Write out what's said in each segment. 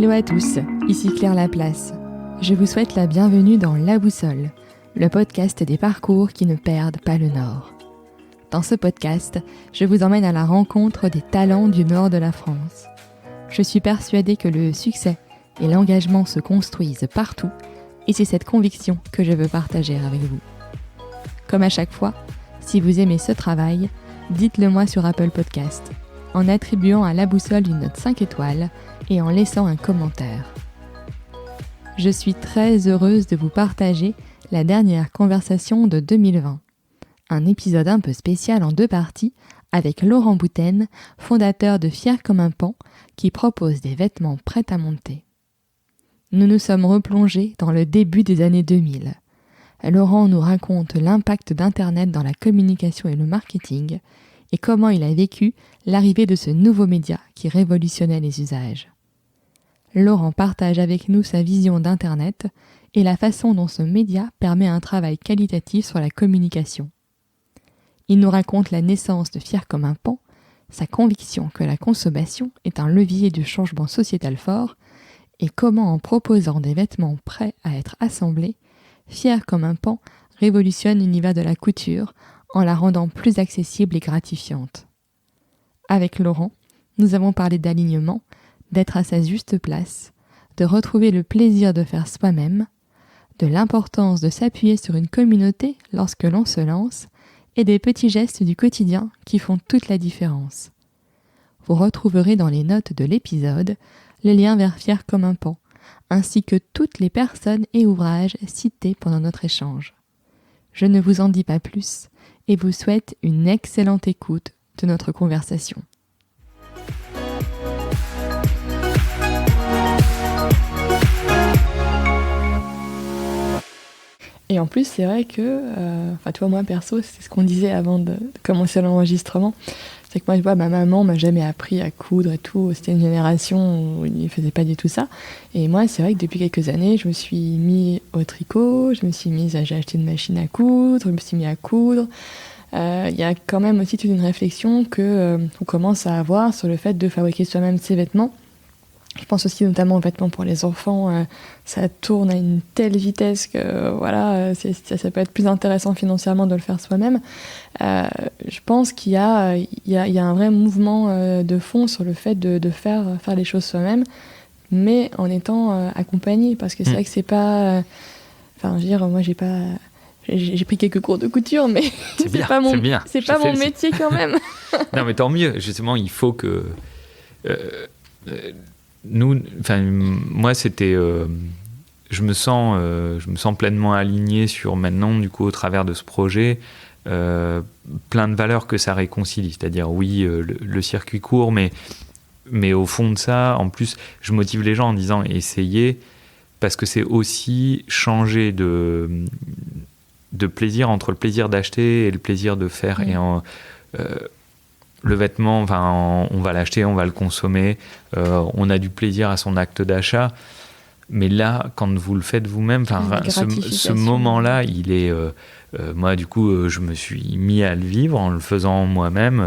Hello à tous, ici Claire Laplace. Je vous souhaite la bienvenue dans La Boussole, le podcast des parcours qui ne perdent pas le nord. Dans ce podcast, je vous emmène à la rencontre des talents du nord de la France. Je suis persuadée que le succès et l'engagement se construisent partout, et c'est cette conviction que je veux partager avec vous. Comme à chaque fois, si vous aimez ce travail, dites-le moi sur Apple Podcast, en attribuant à La Boussole une note 5 étoiles et en laissant un commentaire. Je suis très heureuse de vous partager la dernière conversation de 2020. Un épisode un peu spécial en 2 parties avec Laurent Boutaine, fondateur de Fier comme un Paon, qui propose des vêtements prêts à monter. Nous nous sommes replongés dans le début des années 2000. Laurent nous raconte l'impact d'Internet dans la communication et le marketing et comment il a vécu l'arrivée de ce nouveau média qui révolutionnait les usages. Laurent partage avec nous sa vision d'Internet et la façon dont ce média permet un travail qualitatif sur la communication. Il nous raconte la naissance de Fier comme un Paon, sa conviction que la consommation est un levier du changement sociétal fort et comment en proposant des vêtements prêts à être assemblés, Fier comme un Paon révolutionne l'univers de la couture en la rendant plus accessible et gratifiante. Avec Laurent, nous avons parlé d'alignement, d'être à sa juste place, de retrouver le plaisir de faire soi-même, de l'importance de s'appuyer sur une communauté lorsque l'on se lance et des petits gestes du quotidien qui font toute la différence. Vous retrouverez dans les notes de l'épisode le lien vers Fier comme un Paon, ainsi que toutes les personnes et ouvrages cités pendant notre échange. Je ne vous en dis pas plus et vous souhaite une excellente écoute de notre conversation. Et en plus, c'est vrai que, tu vois, moi perso, c'est ce qu'on disait avant de commencer l'enregistrement, c'est que moi, tu vois, ma maman m'a jamais appris à coudre et tout, c'était une génération où ils ne faisaient pas du tout ça. Et moi, c'est vrai que depuis quelques années, je me suis mis au tricot, j'ai acheté une machine à coudre, je me suis mis à coudre. Il y a quand même aussi toute une réflexion qu'on commence à avoir sur le fait de fabriquer soi-même ses vêtements. Je pense aussi notamment aux vêtements pour les enfants, ça tourne à une telle vitesse que ça peut être plus intéressant financièrement de le faire soi-même. Je pense qu'il y a un vrai mouvement de fond sur le fait de faire les choses soi-même, mais en étant accompagné, parce que c'est vrai que c'est pas... moi j'ai pris quelques cours de couture, mais c'est pas mon métier quand même. Non mais tant mieux, justement il faut que... moi c'était je me sens pleinement aligné sur maintenant du coup au travers de ce projet plein de valeurs que ça réconcilie, c'est-à-dire le circuit court, mais au fond de ça en plus je motive les gens en disant essayez, parce que c'est aussi changer de plaisir entre le plaisir d'acheter et le plaisir de faire. Et le vêtement, on va l'acheter, on va le consommer, on a du plaisir à son acte d'achat, mais là, quand vous le faites vous-même, ce moment-là, il est... moi, du coup, je me suis mis à le vivre en le faisant moi-même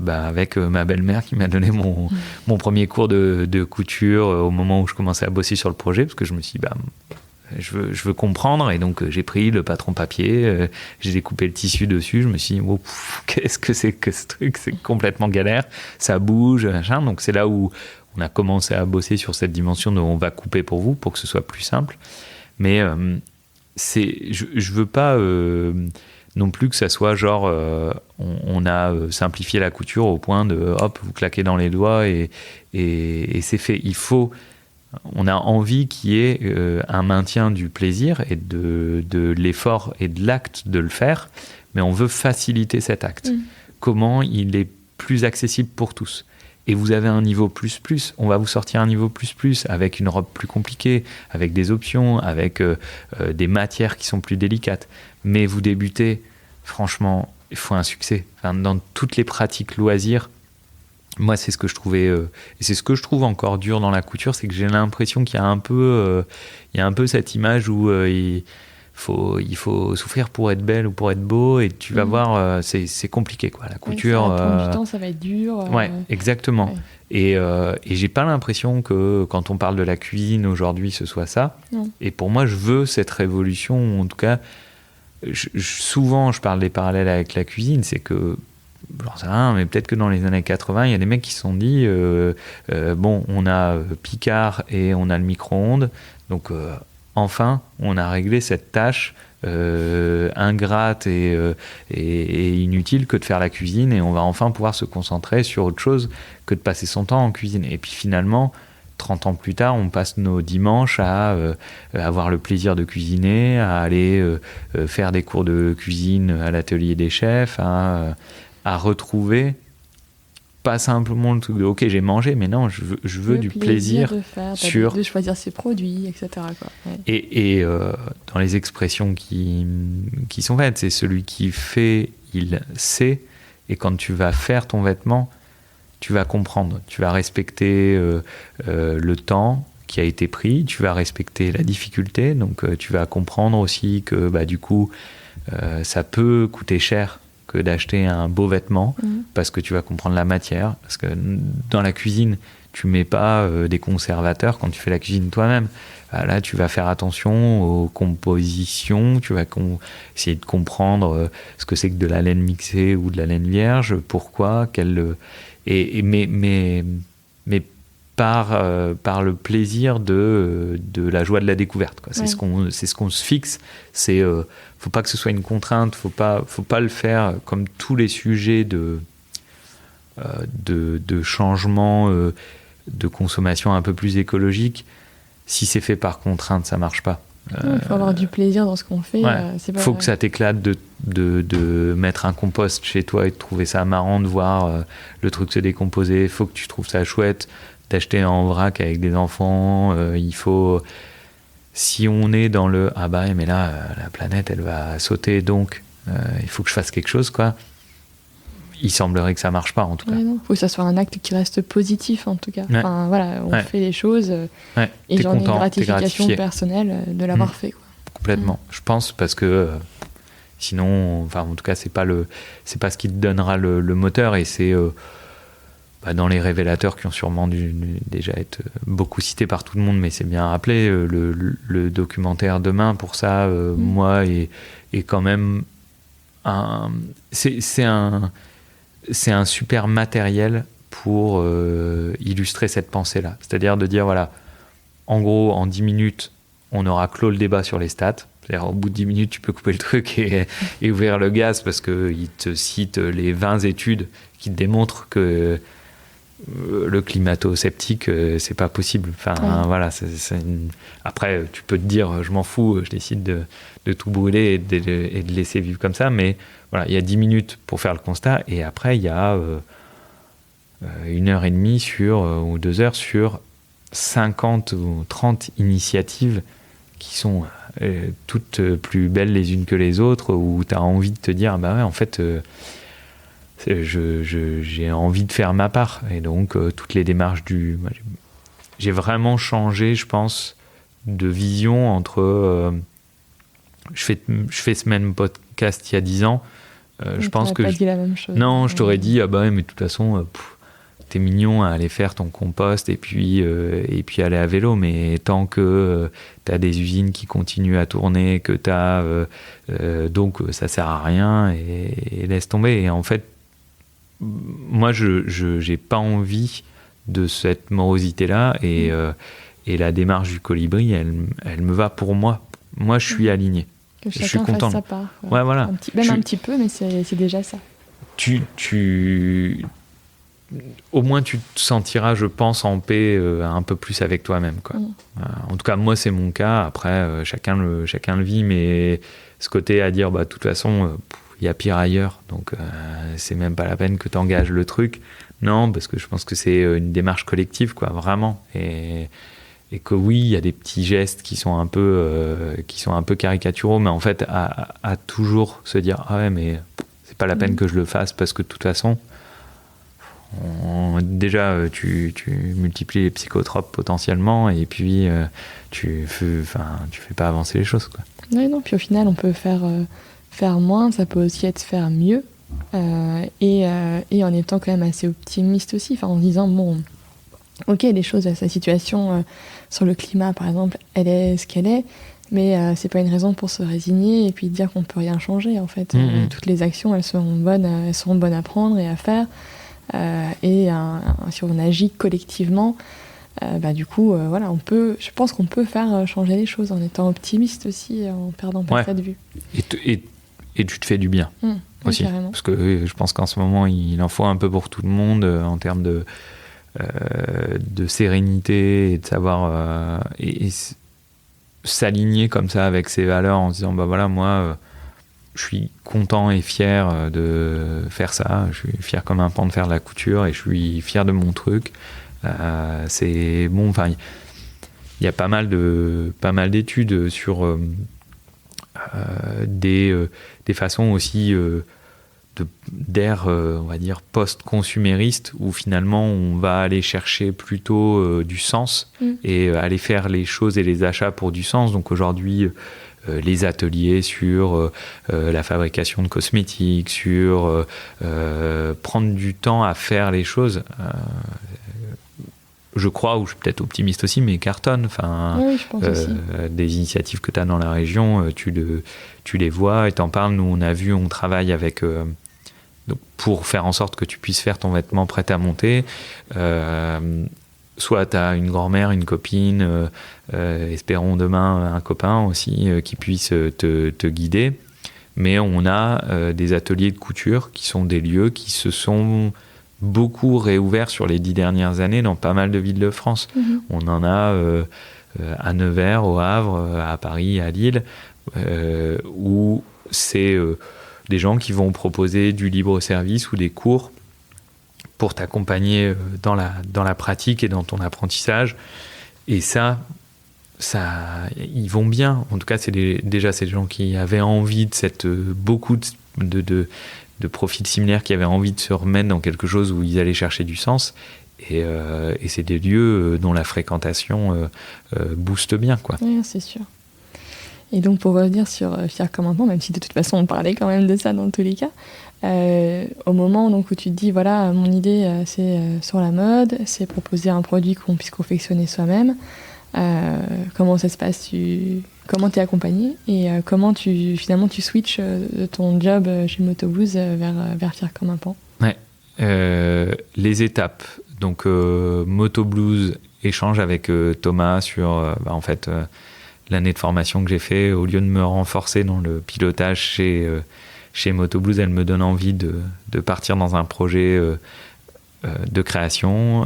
avec ma belle-mère qui m'a donné mon premier cours de couture au moment où je commençais à bosser sur le projet, parce que je me suis dit, je veux comprendre, et donc j'ai pris le patron papier, j'ai découpé le tissu dessus, je me suis dit qu'est-ce que c'est que ce truc, c'est complètement galère, ça bouge, machin. Donc c'est là où on a commencé à bosser sur cette dimension de on va couper pour vous pour que ce soit plus simple, mais je veux pas non plus que ça soit genre on a simplifié la couture au point de hop vous claquez dans les doigts et c'est fait. On a envie qu'il y ait un maintien du plaisir et de l'effort et de l'acte de le faire, mais on veut faciliter cet acte. Comment il est plus accessible pour tous. Et vous avez un niveau plus, on va vous sortir un niveau plus, avec une robe plus compliquée, avec des options, avec des matières qui sont plus délicates. Mais vous débutez, franchement, il faut un succès. Dans toutes les pratiques loisirs, moi, c'est ce que je trouvais, et c'est ce que je trouve encore dur dans la couture, c'est que j'ai l'impression qu'il y a un peu cette image où il faut souffrir pour être belle ou pour être beau, et tu vas voir, c'est compliqué, quoi. La couture. Ça va prendre du temps, ça va être dur. Ouais, exactement. Ouais. Et j'ai pas l'impression que quand on parle de la cuisine aujourd'hui, ce soit ça. Non. Et pour moi, je veux cette révolution. En tout cas, souvent, je parle des parallèles avec la cuisine. C'est que, j'en sais rien, mais peut-être que dans les années 80, il y a des mecs qui se sont dit bon, on a Picard et on a le micro-ondes. Donc, enfin, on a réglé cette tâche ingrate et inutile que de faire la cuisine, et on va enfin pouvoir se concentrer sur autre chose que de passer son temps en cuisine. Et puis finalement, 30 ans plus tard, on passe nos dimanches à avoir le plaisir de cuisiner, à aller faire des cours de cuisine à l'atelier des chefs, à retrouver pas simplement le truc de ok, j'ai mangé, mais non, je veux du plaisir de faire, sur de choisir ses produits, etc. quoi. Ouais. Et dans les expressions qui sont faites, c'est celui qui fait, il sait, et quand tu vas faire ton vêtement, tu vas comprendre, tu vas respecter le temps qui a été pris, tu vas respecter la difficulté, donc tu vas comprendre aussi que du coup ça peut coûter cher que d'acheter un beau vêtement, parce que tu vas comprendre la matière, parce que dans la cuisine, tu mets pas des conservateurs quand tu fais la cuisine toi-même. Là, tu vas faire attention aux compositions, tu vas essayer de comprendre ce que c'est que de la laine mixée ou de la laine vierge, pourquoi, mais par le plaisir de la joie de la découverte, quoi. C'est ce qu'on se fixe. Faut pas que ce soit une contrainte, faut pas le faire comme tous les sujets de changement de consommation un peu plus écologique. Si c'est fait par contrainte, ça marche pas. Il faut avoir du plaisir dans ce qu'on fait. Faut que ça t'éclate de mettre un compost chez toi et de trouver ça marrant de voir le truc se décomposer. Faut que tu trouves ça chouette d'acheter en vrac avec des enfants. Il faut, si on est dans le mais là la planète elle va sauter, donc il faut que je fasse quelque chose, quoi. Il semblerait que ça marche pas, en tout cas. Il faut que ça soit un acte qui reste positif, en tout cas. Ouais. Enfin, voilà, on fait les choses et j'en ai une gratification personnelle de l'avoir fait, quoi. Complètement. Je pense, parce que sinon, enfin, en tout cas, c'est pas ce qui te donnera le moteur, et c'est dans les révélateurs qui ont sûrement dû déjà être beaucoup cités par tout le monde, mais c'est bien rappelé, le documentaire Demain, pour ça, moi, est quand même c'est un super matériel pour illustrer cette pensée-là. C'est-à-dire de dire, voilà, en gros, en 10 minutes, on aura clos le débat sur les stats. C'est-à-dire, au bout de 10 minutes, tu peux couper le truc et ouvrir le gaz, parce qu'il te cite les 20 études qui te démontrent que le climato-sceptique, c'est pas possible. Enfin, voilà, Après, tu peux te dire, je m'en fous, je décide de tout brûler et de laisser vivre comme ça, mais voilà, il y a 10 minutes pour faire le constat, et après, il y a 1h30 ou 2 heures sur 50 ou 30 initiatives qui sont toutes plus belles les unes que les autres, où tu as envie de te dire, en fait, j'ai envie de faire ma part. Et donc, toutes les démarches j'ai vraiment changé, je pense, de vision entre... je fais ce même podcast il y a 10 ans. Je pense que... dit la même chose. Non, je t'aurais dit, mais de toute façon, t'es mignon à aller faire ton compost et puis aller à vélo, mais tant que t'as des usines qui continuent à tourner, que donc ça sert à rien, et laisse tomber. Et en fait, moi, j'ai pas envie de cette morosité-là, et la démarche du colibri, elle me va pour moi. Moi, je suis aligné. Que je suis content. Fasse sa part. Ouais, voilà. Un petit peu, mais c'est déjà ça. Au moins, tu te sentiras, je pense, en paix un peu plus avec toi-même, quoi. En tout cas, moi, c'est mon cas. Après, chacun le vit, mais ce côté à dire, de toute façon, il y a pire ailleurs, donc c'est même pas la peine que tu engages le truc. Non, parce que je pense que c'est une démarche collective, quoi, vraiment. Et que oui, il y a des petits gestes qui sont un peu caricaturaux, mais en fait, à toujours se dire, mais c'est pas la peine que je le fasse, parce que de toute façon, déjà, tu multiplies les psychotropes potentiellement, et puis tu fais pas avancer les choses, quoi. Oui, non, puis au final, on peut faire moins, ça peut aussi être faire mieux, et en étant quand même assez optimiste aussi, en se disant, bon, ok, les choses, sa situation sur le climat, par exemple, elle est ce qu'elle est, mais c'est pas une raison pour se résigner et puis dire qu'on peut rien changer, en fait. Toutes les actions, elles seront bonnes à prendre et à faire, et si on agit collectivement, du coup, voilà, je pense qu'on peut faire changer les choses en étant optimiste aussi, en perdant pas ça de vue. Et tu te fais du bien aussi. Carrément. Parce que je pense qu'en ce moment, il en faut un peu pour tout le monde en termes de sérénité et de savoir et s'aligner comme ça avec ses valeurs en se disant moi je suis content et fier de faire ça, je suis fier comme un pan de faire de la couture et je suis fier de mon truc. C'est bon, il y a pas mal d'études sur des façons aussi d'ère, on va dire, post-consumériste, où finalement on va aller chercher plutôt du sens et aller faire les choses et les achats pour du sens. Donc aujourd'hui, les ateliers sur la fabrication de cosmétiques, sur prendre du temps à faire les choses, je crois, ou je suis peut-être optimiste aussi, mais cartonne. Oui, je pense aussi. Des initiatives que tu as dans la région, tu les vois et t'en parles. Nous, on travaille avec... donc pour faire en sorte que tu puisses faire ton vêtement prêt à monter, soit tu as une grand-mère, une copine, espérons demain un copain aussi qui puisse te guider, mais on a des ateliers de couture qui sont des lieux qui se sont beaucoup réouverts sur les 10 dernières années dans pas mal de villes de France. On en a à Nevers, au Havre, à Paris, à Lille, où c'est des gens qui vont proposer du libre service ou des cours pour t'accompagner dans la pratique et dans ton apprentissage. Et ça, ils vont bien. En tout cas, c'est déjà ces gens qui avaient envie de beaucoup de profils similaires, qui avaient envie de se remettre dans quelque chose où ils allaient chercher du sens. Et c'est des lieux dont la fréquentation booste bien, quoi. Oui, c'est sûr. Et donc, pour revenir sur Fier comme un pan, même si de toute façon on parlait quand même de ça dans tous les cas, au moment donc, où tu te dis, voilà, mon idée c'est sur la mode, c'est proposer un produit qu'on puisse confectionner soi-même, comment ça se passe, comment tu es accompagné et comment tu switches de ton job chez Motoblues vers Fier comme un pan. Ouais. Les étapes. Donc, Motoblues échange avec Thomas sur en fait l'année de formation que j'ai fait. Au lieu de me renforcer dans le pilotage chez Motoblues, elle me donne envie de partir dans un projet de création.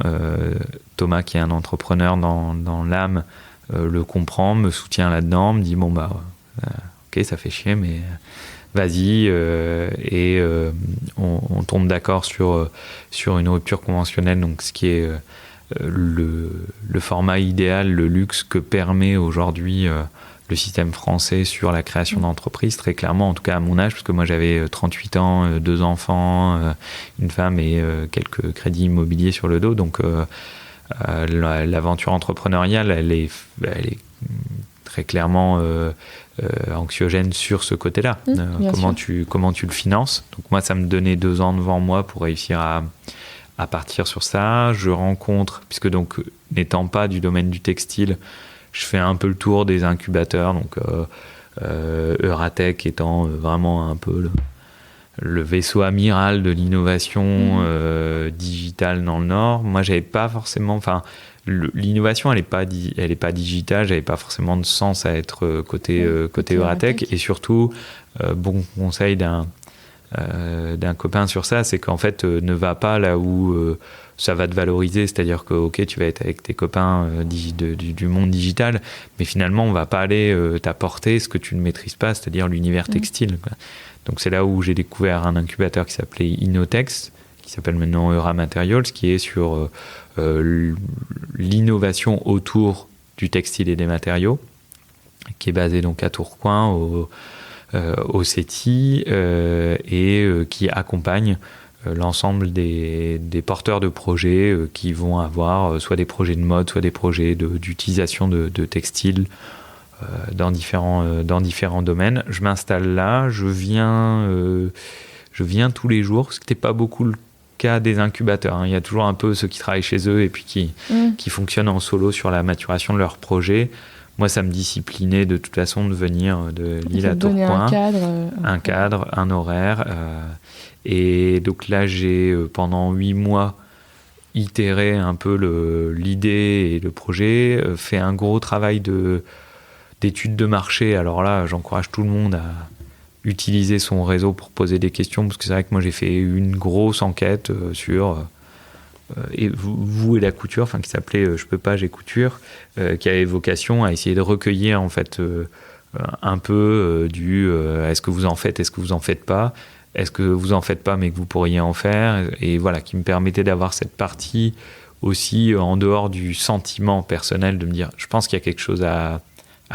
Thomas, qui est un entrepreneur dans l'âme, le comprend, me soutient là-dedans, me dit ok, ça fait chier, mais vas-y, et on tombe d'accord sur une rupture conventionnelle, donc ce qui est le format idéal, le luxe que permet aujourd'hui le système français sur la création d'entreprises, très clairement, en tout cas à mon âge, parce que moi j'avais 38 ans, 2 enfants, une femme et quelques crédits immobiliers sur le dos, donc l'aventure entrepreneuriale, elle est très clairement anxiogène sur ce côté-là. Comment tu le finances. Donc moi, ça me donnait 2 ans devant moi pour réussir à partir sur ça. Je rencontre, puisque donc n'étant pas du domaine du textile, je fais un peu le tour des incubateurs, donc Euratech étant vraiment un peu le vaisseau amiral de l'innovation digitale dans le Nord. Moi, j'avais pas forcément... l'innovation, elle est pas digitale, j'avais pas forcément de sens à être côté Euratech. Et surtout, bon conseil d'un copain sur ça, c'est qu'en fait, ne va pas là où ça va te valoriser, c'est-à-dire que ok, tu vas être avec tes copains du monde digital, mais finalement, on va pas aller t'apporter ce que tu ne maîtrises pas, c'est-à-dire l'univers textile, quoi. Donc c'est là où j'ai découvert un incubateur qui s'appelait Innotex, qui s'appelle maintenant Eura Materials, qui est sur l'innovation autour du textile et des matériaux, qui est basé donc à Tourcoing, au CETI, et qui accompagne l'ensemble des porteurs de projets qui vont avoir soit des projets de mode, soit des projets d'utilisation de textiles dans différents domaines. Je m'installe là, je viens tous les jours, ce qui n'était pas beaucoup le cas des incubateurs, hein. Il y a toujours un peu ceux qui travaillent chez eux et puis qui fonctionnent en solo sur la maturation de leur projet. Moi, ça me disciplinait de toute façon de venir de Lille à Tourcoing. Un cadre, un horaire. Et donc là, j'ai pendant 8 mois itéré un peu l'idée et le projet, fait un gros travail d'études de marché. Alors là, j'encourage tout le monde à utiliser son réseau pour poser des questions, parce que c'est vrai que moi j'ai fait une grosse enquête sur et vous et la couture, enfin qui s'appelait Je peux pas, j'ai couture, qui avait vocation à essayer de recueillir en fait un peu est-ce que vous en faites, est-ce que vous en faites pas, est-ce que vous en faites pas mais que vous pourriez en faire, et voilà, qui me permettait d'avoir cette partie aussi en dehors du sentiment personnel, de me dire je pense qu'il y a quelque chose à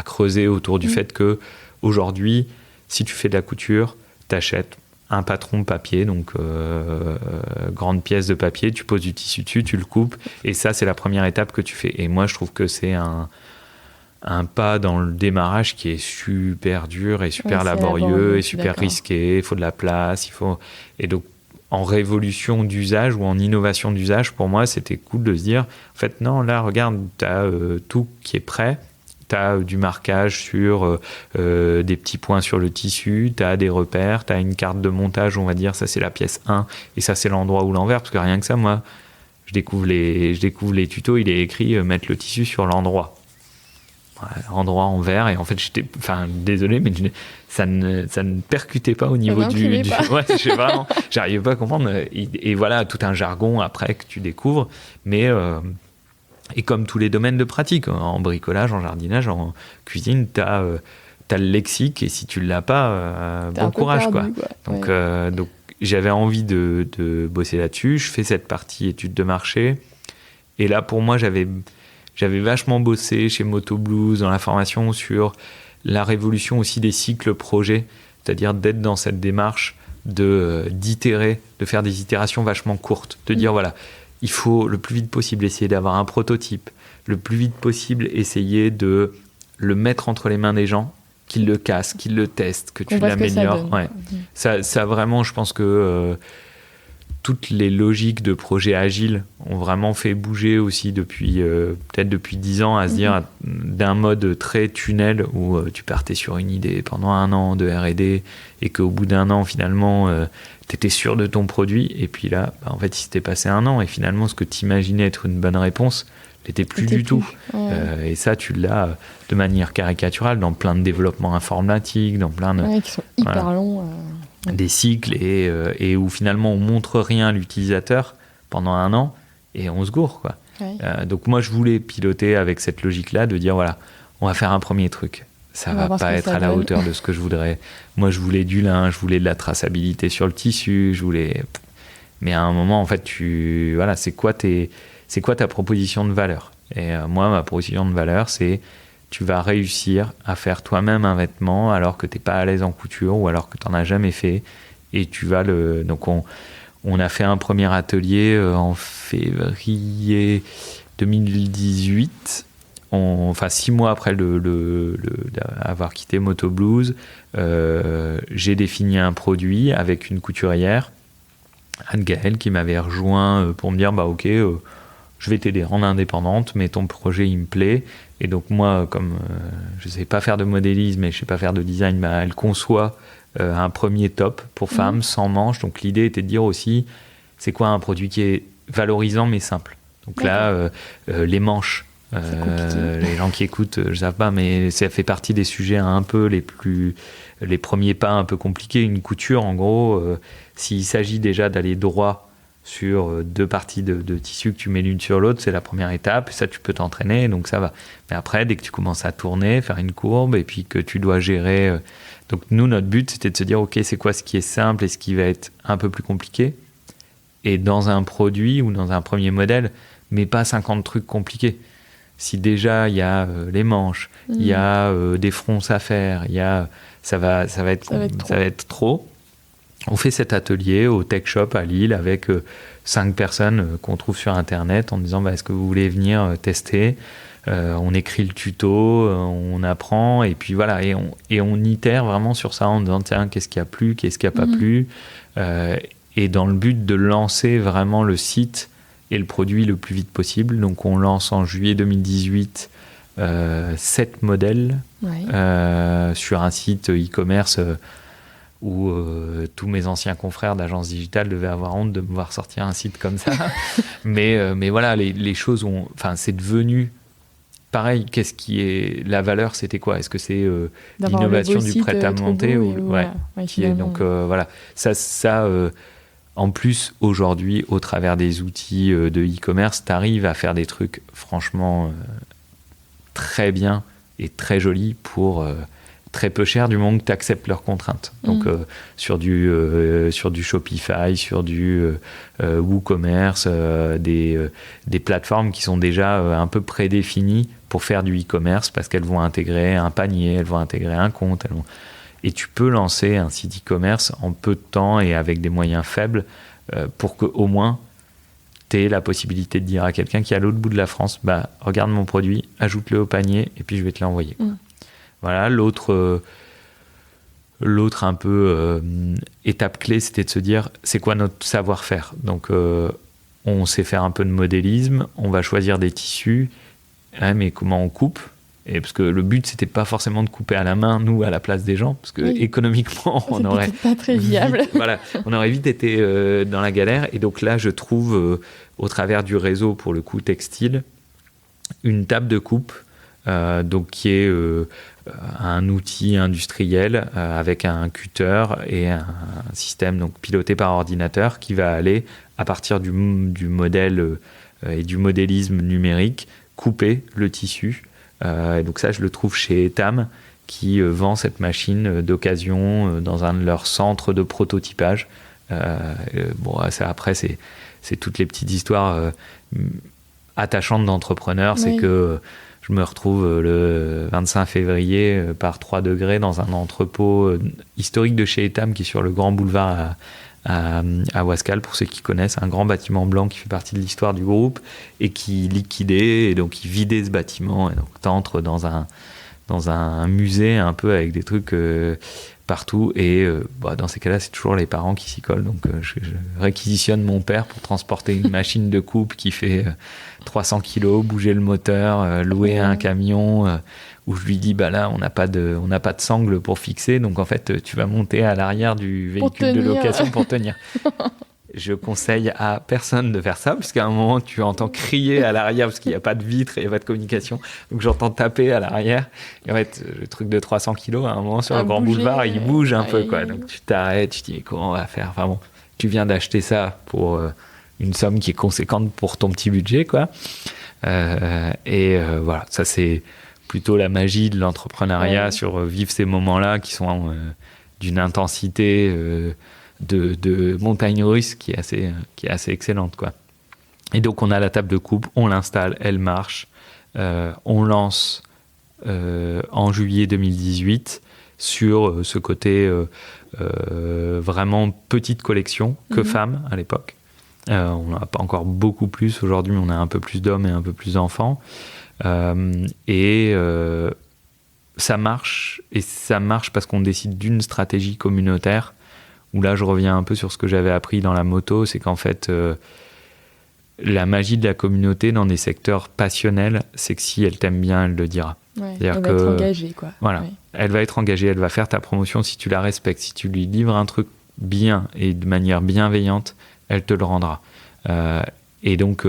creuser autour du fait que aujourd'hui, si tu fais de la couture, t'achètes un patron papier, donc grande pièce de papier, tu poses du tissu dessus, tu le coupes, et ça c'est la première étape que tu fais. Et moi je trouve que c'est un pas dans le démarrage qui est super dur et super laborieux et super risqué. Il faut de la place, et donc en révolution d'usage ou en innovation d'usage, pour moi c'était cool de se dire en fait non, là regarde, t'as tout qui est prêt. Tu as du marquage sur des petits points sur le tissu, tu as des repères, tu as une carte de montage, on va dire, ça c'est la pièce 1 et ça c'est l'endroit ou l'envers, parce que rien que ça, moi, je découvre les tutos, il est écrit mettre le tissu sur l'endroit. Endroit envers, et en fait désolé, mais ça ne percutait pas au niveau du ouais, je sais pas, j'arrivais pas à comprendre, et voilà, tout un jargon après que tu découvres, mais et comme tous les domaines de pratique, en bricolage, en jardinage, en cuisine, t'as le lexique, et si tu l'as pas, bon courage, perdu, quoi. Donc j'avais envie de bosser là-dessus. Je fais cette partie études de marché, et là pour moi j'avais vachement bossé chez Moto Blues dans la formation sur la révolution aussi des cycles projets, c'est-à-dire d'être dans cette démarche d'itérer, de faire des itérations vachement courtes, de dire voilà, il faut le plus vite possible essayer d'avoir un prototype, le plus vite possible essayer de le mettre entre les mains des gens, qu'ils le cassent, qu'ils le testent, que tu l'améliores. Ça vraiment, je pense que toutes les logiques de projets agiles ont vraiment fait bouger aussi peut-être depuis 10 ans, à se dire d'un mode très tunnel où tu partais sur une idée pendant 1 an de R&D et qu'au bout d'1 an finalement tu étais sûr de ton produit, et puis là en fait il s'était passé 1 an et finalement ce que tu imaginais être une bonne réponse n'était plus du tout. Et ça tu l'as de manière caricaturale dans plein de développements informatiques, dans plein de... qui sont hyper longs. Des cycles, et où finalement on montre rien à l'utilisateur pendant 1 an et on se gourre, quoi. Donc moi je voulais piloter avec cette logique là, de dire voilà, on va faire un premier truc, ça va pas être à la hauteur de ce que je voudrais. Moi je voulais du lin, je voulais de la traçabilité sur le tissu, mais à un moment en fait c'est quoi ta proposition de valeur? Et moi ma proposition de valeur, c'est tu vas réussir à faire toi-même un vêtement alors que tu n'es pas à l'aise en couture ou alors que tu n'en as jamais fait. Et tu vas Donc on a fait un premier atelier en février 2018. 6 mois après avoir quitté Moto Blues, j'ai défini un produit avec une couturière, Anne-Gaëlle, qui m'avait rejoint pour me dire ok, je vais t'aider en indépendante, mais ton projet il me plaît. Et donc moi, comme je ne sais pas faire de modélisme et je ne sais pas faire de design, elle conçoit un premier top pour femmes sans manches. Donc l'idée était de dire aussi, c'est quoi un produit qui est valorisant mais simple. Donc là, les manches, les gens qui écoutent, je ne sais pas, mais ça fait partie des sujets un peu les premiers pas un peu compliqués. Une couture, en gros, s'il s'agit déjà d'aller droit sur 2 parties de tissu que tu mets l'une sur l'autre, c'est la première étape, ça tu peux t'entraîner, donc ça va. Mais après, dès que tu commences à tourner, faire une courbe, et puis que tu dois gérer... Donc nous, notre but, c'était de se dire, ok, c'est quoi ce qui est simple et ce qui va être un peu plus compliqué, et dans un produit ou dans un premier modèle, mais pas 50 trucs compliqués. Si déjà il y a les manches, il y a des fronces à faire, ça va être trop. On fait cet atelier au Tech Shop à Lille avec 5 personnes qu'on trouve sur Internet en disant est-ce que vous voulez venir tester. On écrit le tuto, on apprend et puis voilà, et on itère vraiment sur ça en disant tiens, qu'est-ce qui a plu, qu'est-ce qui a pas plu, et dans le but de lancer vraiment le site et le produit le plus vite possible. Donc on lance en juillet 2018 7 modèles sur un site e-commerce où tous mes anciens confrères d'agence digitale devaient avoir honte de me voir sortir un site comme ça. mais voilà, les choses ont... Enfin, c'est devenu... Pareil, qu'est-ce qui est... La valeur, c'était quoi ? Est-ce que c'est l'innovation du prêt-à-monter donc voilà, ça en plus, aujourd'hui, au travers des outils de e-commerce, tu arrives à faire des trucs franchement très bien et très jolis pour... très peu cher du moment que tu acceptes leurs contraintes. Donc sur du Shopify, sur du WooCommerce, des plateformes qui sont déjà un peu prédéfinies pour faire du e-commerce parce qu'elles vont intégrer un panier, elles vont intégrer un compte. Et tu peux lancer un site e-commerce en peu de temps et avec des moyens faibles pour qu'au moins tu aies la possibilité de dire à quelqu'un qui est à l'autre bout de la France, regarde mon produit, ajoute-le au panier et puis je vais te l'envoyer. Voilà, l'autre un peu étape clé, c'était de se dire, c'est quoi notre savoir-faire ? Donc, on sait faire un peu de modélisme, on va choisir des tissus, mais comment on coupe ? Et parce que le but, c'était pas forcément de couper à la main, nous, à la place des gens, parce que économiquement, on aurait pas très viable. On aurait vite été dans la galère. Et donc là, je trouve, au travers du réseau, pour le coup, textile, une table de coupe, donc qui est un outil industriel avec un cutter et un système donc piloté par ordinateur qui va aller à partir du modèle et du modélisme numérique couper le tissu. Et donc ça, je le trouve chez Etam qui vend cette machine d'occasion dans un de leurs centres de prototypage. Ça, après, c'est toutes les petites histoires attachantes d'entrepreneurs. C'est que je me retrouve le 25 février par 3 degrés dans un entrepôt historique de chez Etam qui est sur le grand boulevard à Wascal, pour ceux qui connaissent, un grand bâtiment blanc qui fait partie de l'histoire du groupe et qui liquidait, et donc ils vidaient ce bâtiment. Et donc tu entres dans un musée un peu avec des trucs partout. Et dans ces cas-là, c'est toujours les parents qui s'y collent. Donc je réquisitionne mon père pour transporter une machine de coupe qui fait 300 kilos, bouger le moteur, louer un camion où je lui dis là on n'a pas de sangle pour fixer, donc en fait tu vas monter à l'arrière du véhicule de location pour tenir. Je conseille à personne de faire ça, puisqu'à un moment tu entends crier à l'arrière parce qu'il n'y a pas de vitre et il n'y a pas de communication, donc j'entends taper à l'arrière et en fait le truc de 300 kilos à un moment sur le grand boulevard il bouge un peu quoi. Donc tu t'arrêtes, tu te dis comment on va faire, enfin bon, tu viens d'acheter ça pour une somme qui est conséquente pour ton petit budget quoi. Voilà, ça c'est plutôt la magie de l'entrepreneuriat sur vivre ces moments-là qui sont d'une intensité de montagne russe qui est assez excellente quoi. Et donc on a la table de coupe, on l'installe, elle marche, on lance en juillet 2018 sur ce côté vraiment petite collection que femmes à l'époque. On n'a pas encore beaucoup plus aujourd'hui, mais on a un peu plus d'hommes et un peu plus d'enfants. Ça marche parce qu'on décide d'une stratégie communautaire où là je reviens un peu sur ce que j'avais appris dans la moto, c'est qu'en fait la magie de la communauté dans des secteurs passionnels, c'est que si elle t'aime bien, elle le dira. Elle va être engagée quoi. Voilà, elle va être engagée, elle va faire ta promotion si tu la respectes, si tu lui livres un truc bien et de manière bienveillante, elle te le rendra. Et donc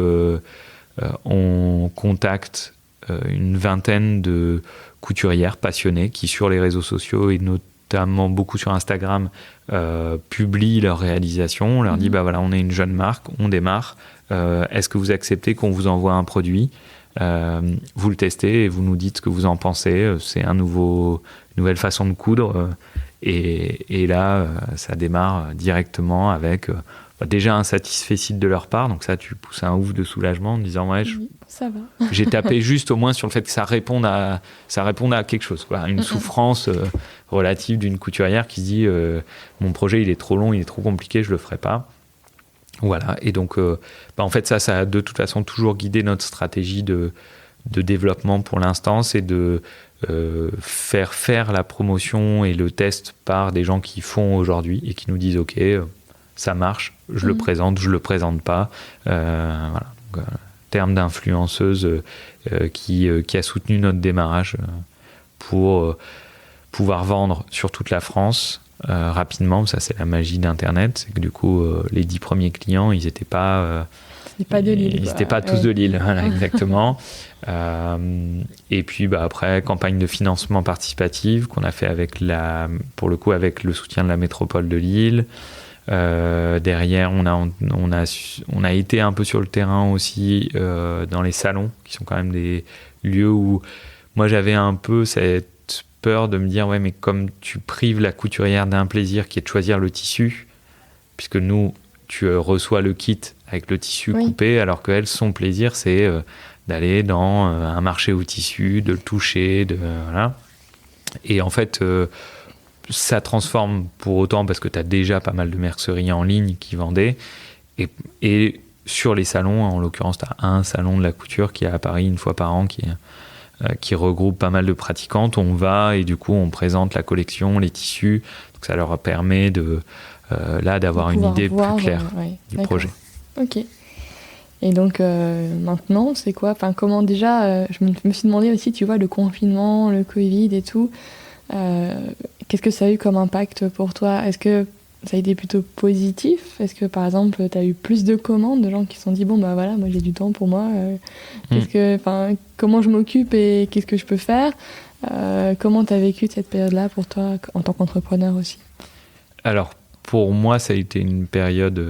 on contacte une vingtaine de couturières passionnées qui sur les réseaux sociaux et notamment beaucoup sur Instagram publient leurs réalisations. On leur dit on est une jeune marque, on démarre, est-ce que vous acceptez qu'on vous envoie un produit, vous le testez et vous nous dites ce que vous en pensez, c'est une nouvelle façon de coudre et là ça démarre directement avec déjà un satisfecit de leur part, donc ça tu pousses un ouf de soulagement en disant ouais, ça va. J'ai tapé juste au moins sur le fait que ça réponde à quelque chose, quoi. Une souffrance relative d'une couturière qui se dit mon projet il est trop long, il est trop compliqué, je le ferai pas. Voilà, et donc en fait ça a de toute façon toujours guidé notre stratégie de développement pour l'instant, c'est de faire la promotion et le test par des gens qui font aujourd'hui et qui nous disent ok, ça marche, je le présente, je le présente pas. Voilà. Donc, terme d'influenceuse qui a soutenu notre démarrage pour pouvoir vendre sur toute la France rapidement. Ça, c'est la magie d'Internet. C'est que du coup, les 10 premiers clients, ils n'étaient pas... C'était pas de Lille. Ils n'étaient pas tous de Lille, voilà, exactement. Et puis après, campagne de financement participatif qu'on a fait pour le coup avec le soutien de la métropole de Lille. Derrière, on a été un peu sur le terrain aussi dans les salons, qui sont quand même des lieux où moi j'avais un peu cette peur de me dire ouais, mais comme tu prives la couturière d'un plaisir qui est de choisir le tissu, puisque nous tu reçois le kit avec le tissu coupé, alors qu'elle, son plaisir c'est d'aller dans un marché au tissu, de le toucher, voilà. Et en fait ça transforme pour autant parce que tu as déjà pas mal de merceries en ligne qui vendaient. Et sur les salons, en l'occurrence, tu as un salon de la couture qui est à Paris une fois par an qui regroupe pas mal de pratiquantes. On va et du coup, on présente la collection, les tissus. Donc ça leur permet d'avoir une idée plus claire du projet. Ok. Et donc maintenant, c'est quoi ? Enfin, comment déjà je me suis demandé aussi, tu vois, le confinement, le Covid et tout. Qu'est-ce que ça a eu comme impact pour toi ? Est-ce que ça a été plutôt positif ? Est-ce que par exemple tu as eu plus de commandes de gens qui se sont dit bon bah voilà, moi j'ai du temps pour moi, comment je m'occupe et qu'est-ce que je peux faire ? Comment tu as vécu cette période-là pour toi en tant qu'entrepreneur aussi ? Alors pour moi ça a été une période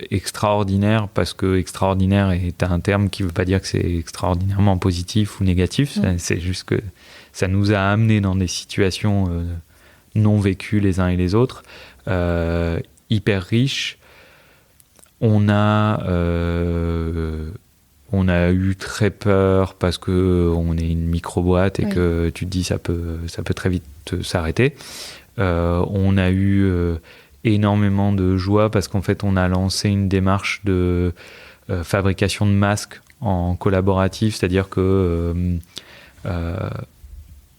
extraordinaire, parce que extraordinaire est un terme qui ne veut pas dire que c'est extraordinairement positif ou négatif, c'est juste que ça nous a amenés dans des situations non vécues les uns et les autres, hyper riches. On a eu très peur parce qu'on est une micro-boîte et que tu te dis ça peut très vite s'arrêter. On a eu énormément de joie parce qu'en fait on a lancé une démarche de fabrication de masques en collaboratif, c'est-à-dire que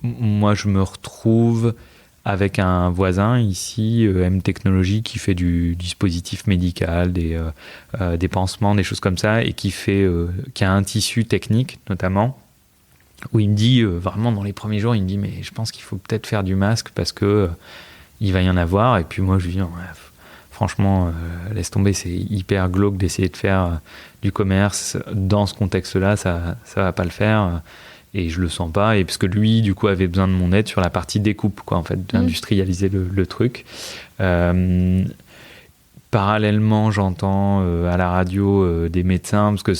moi je me retrouve avec un voisin ici, M Technologies, qui fait du dispositif médical, des pansements, des choses comme ça, et qui a un tissu technique notamment, où il me dit vraiment dans les premiers jours, il me dit mais je pense qu'il faut peut-être faire du masque parce que il va y en avoir. Et puis moi je lui dis franchement laisse tomber, c'est hyper glauque d'essayer de faire du commerce dans ce contexte-là, ça va pas le faire. Et je le sens pas, et parce que lui du coup avait besoin de mon aide sur la partie découpe, quoi, en fait, d'industrialiser le truc. Parallèlement, j'entends à la radio des médecins, parce que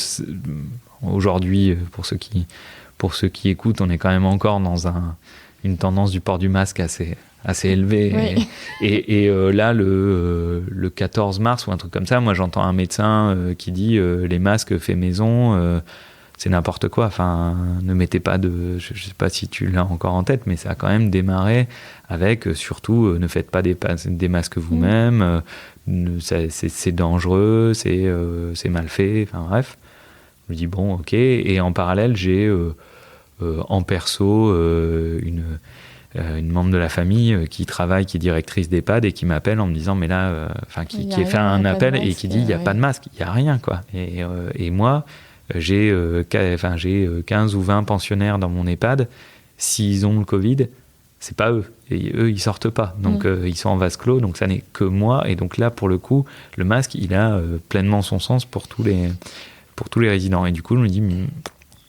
aujourd'hui, pour ceux qui écoutent, on est quand même encore dans une tendance du port du masque assez élevée. Oui. Et là, le 14 mars ou un truc comme ça, moi j'entends un médecin qui dit les masques faits maison, c'est n'importe quoi. Enfin, ne mettez pas je sais pas si tu l'as encore en tête, mais ça a quand même démarré avec surtout ne faites pas des masques vous-même, c'est dangereux, c'est mal fait. Enfin bref, je me dis bon, ok. Et en parallèle, j'ai en perso une membre de la famille qui travaille, qui est directrice d'EHPAD et qui m'appelle en me disant mais là, qui a fait un appel et qui dit il y a pas de masque, il y a rien, quoi. Et moi j'ai 15 ou 20 pensionnaires dans mon EHPAD. S'ils ont le Covid, c'est pas eux. Et eux, ils sortent pas. Donc, ils sont en vase clos. Donc, ça n'est que moi. Et donc là, pour le coup, le masque, il a pleinement son sens pour tous les résidents. Et du coup, je me dis,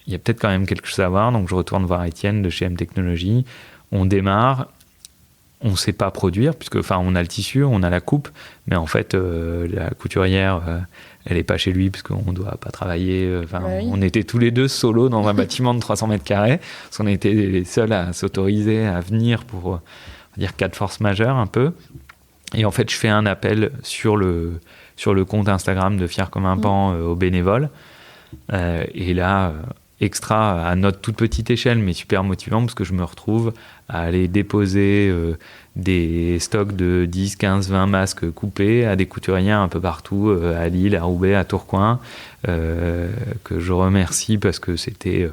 il y a peut-être quand même quelque chose à voir. Donc, je retourne voir Étienne de chez M Technologies. On démarre. On sait pas produire, puisque, on a le tissu, on a la coupe. Mais en fait, la couturière... elle est pas chez lui parce qu'on doit pas travailler. On était tous les deux solos dans un bâtiment de 300 mètres carrés. Parce qu'on était les seuls à s'autoriser à venir pour, on va dire, cas de force majeure un peu. Et en fait, je fais un appel sur le sur le compte Instagram de Fier comme un pan aux bénévoles. Et là, extra à notre toute petite échelle, mais super motivant parce que je me retrouve à aller déposer des stocks de 10, 15, 20 masques coupés à des couturiers un peu partout, à Lille, à Roubaix, à Tourcoing, que je remercie parce que c'était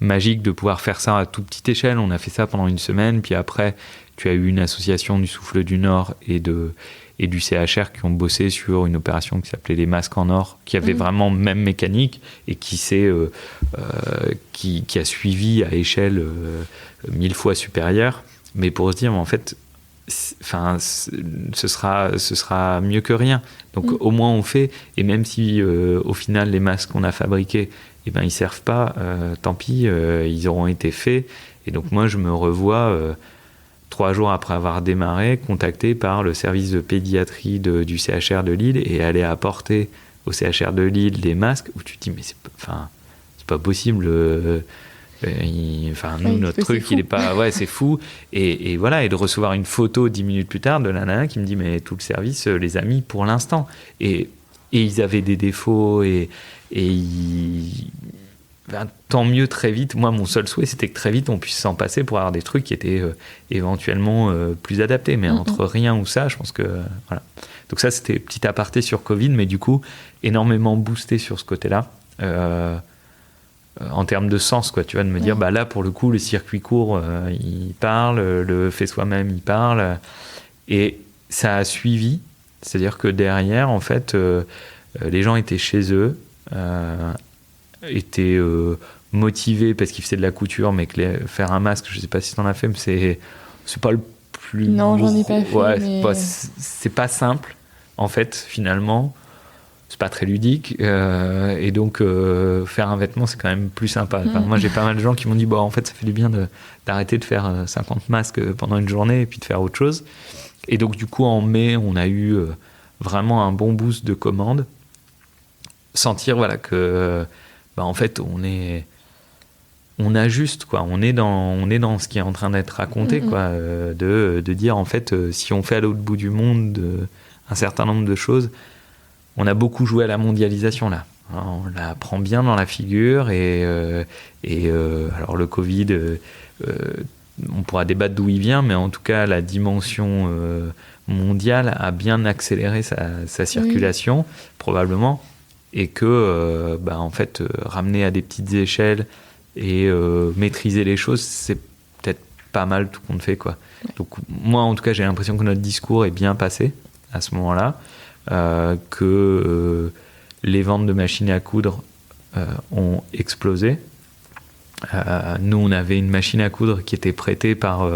magique de pouvoir faire ça à toute petite échelle. On a fait ça pendant une semaine, puis après, tu as eu une association du Souffle du Nord et du CHR qui ont bossé sur une opération qui s'appelait les masques en or, qui avait vraiment même mécanique et qui a suivi à échelle 1000 fois supérieure. Mais pour se dire, en fait, ce sera mieux que rien. Donc au moins on fait, et même si au final les masques qu'on a fabriqués, eh ben, ils servent pas, tant pis, ils auront été faits. Et donc moi je me revois 3 jours après avoir démarré, contacté par le service de pédiatrie du CHR de Lille et aller apporter au CHR de Lille des masques où tu te dis mais c'est pas possible. Notre truc, il est pas. Ouais, c'est fou. Et voilà, et de recevoir une photo 10 minutes plus tard de la nana qui me dit mais tout le service les a mis pour l'instant. Et ils avaient des défauts tant mieux très vite. Moi, mon seul souhait, c'était que très vite, on puisse s'en passer pour avoir des trucs qui étaient éventuellement plus adaptés. Mais entre rien ou ça, je pense que... voilà. Donc ça, c'était petit aparté sur Covid, mais du coup, énormément boosté sur ce côté-là. En termes de sens, quoi, tu vois, de me dire, bah là, pour le coup, le circuit court, il parle, le fait soi-même, il parle. Et ça a suivi. C'est-à-dire que derrière, en fait, les gens étaient chez eux, étaient motivés parce qu'ils faisaient de la couture, mais que faire un masque, je sais pas si t'en as fait, mais c'est pas le plus... Non, j'en ai pas fait. Ouais, mais... c'est pas simple, en fait, finalement. C'est pas très ludique. Et donc, faire un vêtement, c'est quand même plus sympa. Enfin, moi, j'ai pas mal de gens qui m'ont dit, bon, en fait, ça fait du bien d'arrêter de faire 50 masques pendant une journée et puis de faire autre chose. Et donc, du coup, en mai, on a eu vraiment un bon boost de commandes. Sentir, voilà, que... en fait, on ajuste, quoi. On est dans ce qui est en train d'être raconté, quoi. De dire, en fait, si on fait à l'autre bout du monde un certain nombre de choses, on a beaucoup joué à la mondialisation, là. On la prend bien dans la figure et alors le Covid, on pourra débattre d'où il vient, mais en tout cas, la dimension mondiale a bien accéléré sa circulation, probablement. Et que, en fait, ramener à des petites échelles et maîtriser les choses, c'est peut-être pas mal tout compte fait, quoi. Donc, moi, en tout cas, j'ai l'impression que notre discours est bien passé à ce moment-là, que les ventes de machines à coudre ont explosé. Nous, on avait une machine à coudre qui était prêtée par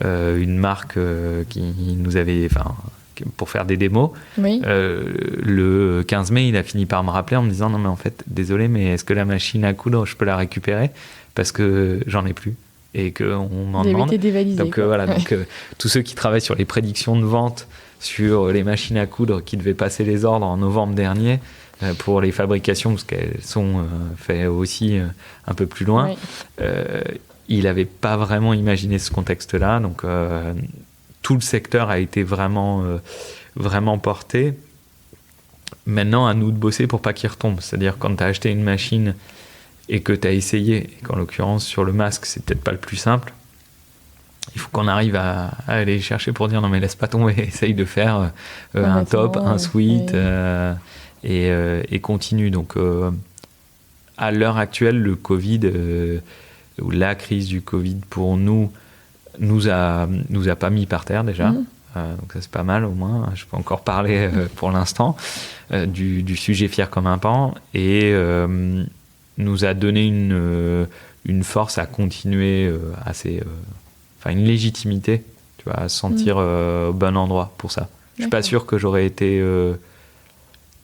une marque qui nous avait... pour faire des démos. Oui. Le 15 mai, il a fini par me rappeler en me disant non mais en fait, désolé, mais est-ce que la machine à coudre, je peux la récupérer parce que j'en ai plus et qu'on m'en demande. Donc voilà, donc tous ceux qui travaillent sur les prédictions de vente sur les machines à coudre qui devaient passer les ordres en novembre dernier pour les fabrications parce qu'elles sont faites aussi un peu plus loin. Oui. Il n'avait pas vraiment imaginé ce contexte-là, donc tout le secteur a été vraiment porté. Maintenant, à nous de bosser pour pas qu'il retombe. C'est-à-dire, quand tu as acheté une machine et que tu as essayé, et qu'en l'occurrence, sur le masque, c'est peut-être pas le plus simple, il faut qu'on arrive à aller chercher pour dire non, mais laisse pas tomber, essaye de faire un top, un sweat, et continue. Donc, à l'heure actuelle, le Covid, ou la crise du Covid pour nous a pas mis par terre déjà. Donc ça c'est pas mal au moins. Je peux encore parler pour l'instant du sujet Fier comme un pan et nous a donné une force à continuer une légitimité, tu vois, à se sentir au bon endroit pour ça. Je suis pas sûr que j'aurais été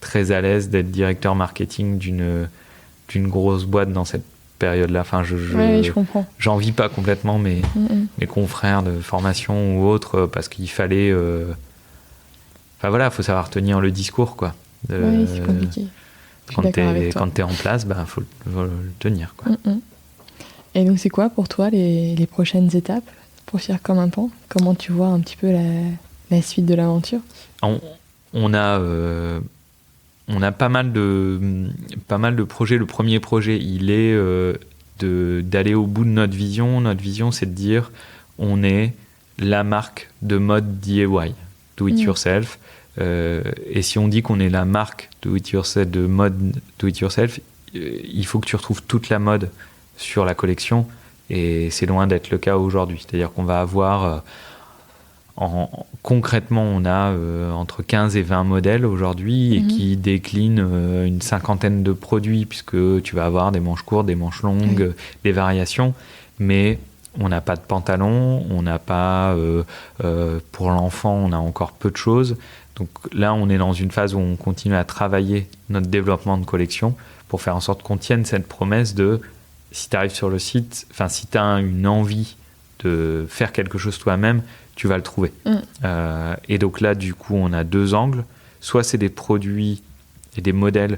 très à l'aise d'être directeur marketing d'une grosse boîte dans cette période-là. Enfin, je comprends. J'en vis pas complètement mes confrères de formation ou autres parce qu'il fallait... Enfin voilà, il faut savoir tenir le discours, quoi. Oui, c'est compliqué. Quand t'es en place, faut le tenir, quoi. Et donc, c'est quoi pour toi les prochaines étapes pour Fier comme un pan ? Comment tu vois un petit peu la suite de l'aventure ? On a on a pas mal de projets. Le premier projet, il est d'aller au bout de notre vision. Notre vision, c'est de dire on est la marque de mode DIY, do it yourself. Et si on dit qu'on est la marque do it yourself, de mode do it yourself, il faut que tu retrouves toute la mode sur la collection. Et c'est loin d'être le cas aujourd'hui. C'est-à-dire qu'on va avoir... concrètement, on a entre 15 et 20 modèles aujourd'hui et qui déclinent une cinquantaine de produits, puisque tu vas avoir des manches courtes, des manches longues, des variations. Mais on n'a pas de pantalon, on n'a pas... pour l'enfant, on a encore peu de choses. Donc là, on est dans une phase où on continue à travailler notre développement de collection pour faire en sorte qu'on tienne cette promesse de... Si tu arrives sur le site, si tu as une envie de faire quelque chose toi-même, tu vas le trouver. Et donc là, du coup, on a deux angles. Soit c'est des produits et des modèles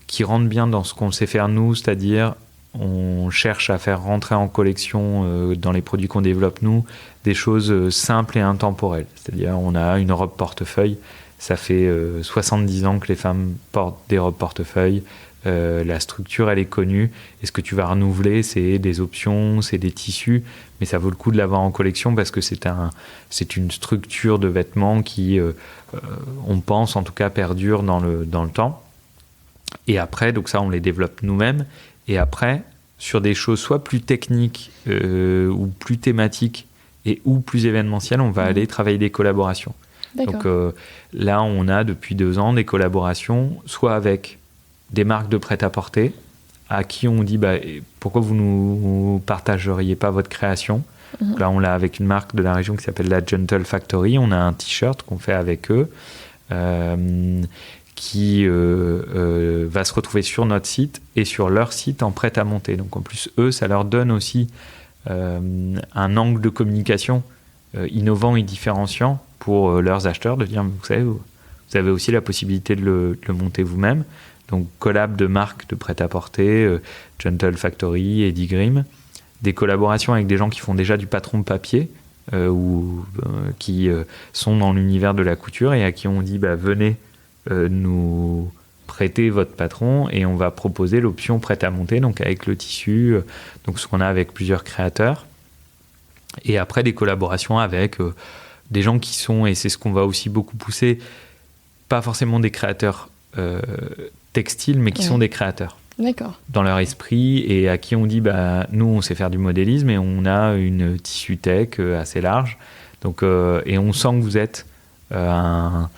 qui rentrent bien dans ce qu'on sait faire nous, c'est-à-dire on cherche à faire rentrer en collection dans les produits qu'on développe nous, des choses simples et intemporelles. C'est-à-dire on a une robe portefeuille, ça fait 70 ans que les femmes portent des robes portefeuilles. La structure, elle est connue. Et ce que tu vas renouveler, c'est des options, c'est des tissus, mais ça vaut le coup de l'avoir en collection parce que c'est une structure de vêtements qui, on pense en tout cas, perdure dans le temps. Et après, donc ça, on les développe nous-mêmes. Et après, sur des choses soit plus techniques ou plus thématiques et ou plus événementielles, on va aller travailler des collaborations. D'accord. Donc là, on a depuis 2 ans des collaborations, soit avec des marques de prêt-à-porter à qui on dit pourquoi vous nous partageriez pas votre création. Donc là on l'a avec une marque de la région qui s'appelle la Gentle Factory. On a un t-shirt qu'on fait avec eux qui va se retrouver sur notre site et sur leur site en prêt-à-monter. Donc en plus eux, ça leur donne aussi un angle de communication innovant et différenciant pour leurs acheteurs, de dire vous savez, vous avez aussi la possibilité de le monter vous-même. Donc collab de marques de prêt-à-porter, Gentle Factory, Eddie Grimm, des collaborations avec des gens qui font déjà du patron papier ou qui sont dans l'univers de la couture et à qui on dit venez nous prêter votre patron et on va proposer l'option prêt-à-monter, donc avec le tissu, donc ce qu'on a avec plusieurs créateurs. Et après des collaborations avec des gens qui sont, et c'est ce qu'on va aussi beaucoup pousser, pas forcément des créateurs textiles, mais qui sont des créateurs. D'accord. Dans leur esprit et à qui on dit nous on sait faire du modélisme et on a une tissu tech assez large. Donc, et on sent que vous êtes un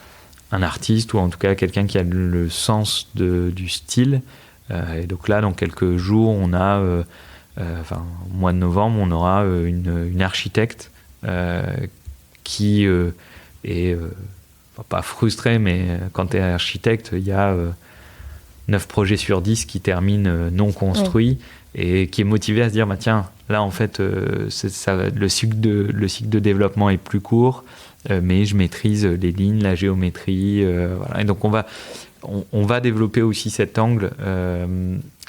artiste ou en tout cas quelqu'un qui a le sens du style. Et donc là, dans quelques jours, on a, au mois de novembre, on aura une architecte qui est pas frustrée, mais quand tu es architecte, il y a 9 projets sur 10 qui terminent non construits et qui est motivé à se dire tiens, là en fait le cycle de développement est plus court, mais je maîtrise les lignes, la géométrie, voilà. Et donc on va développer aussi cet angle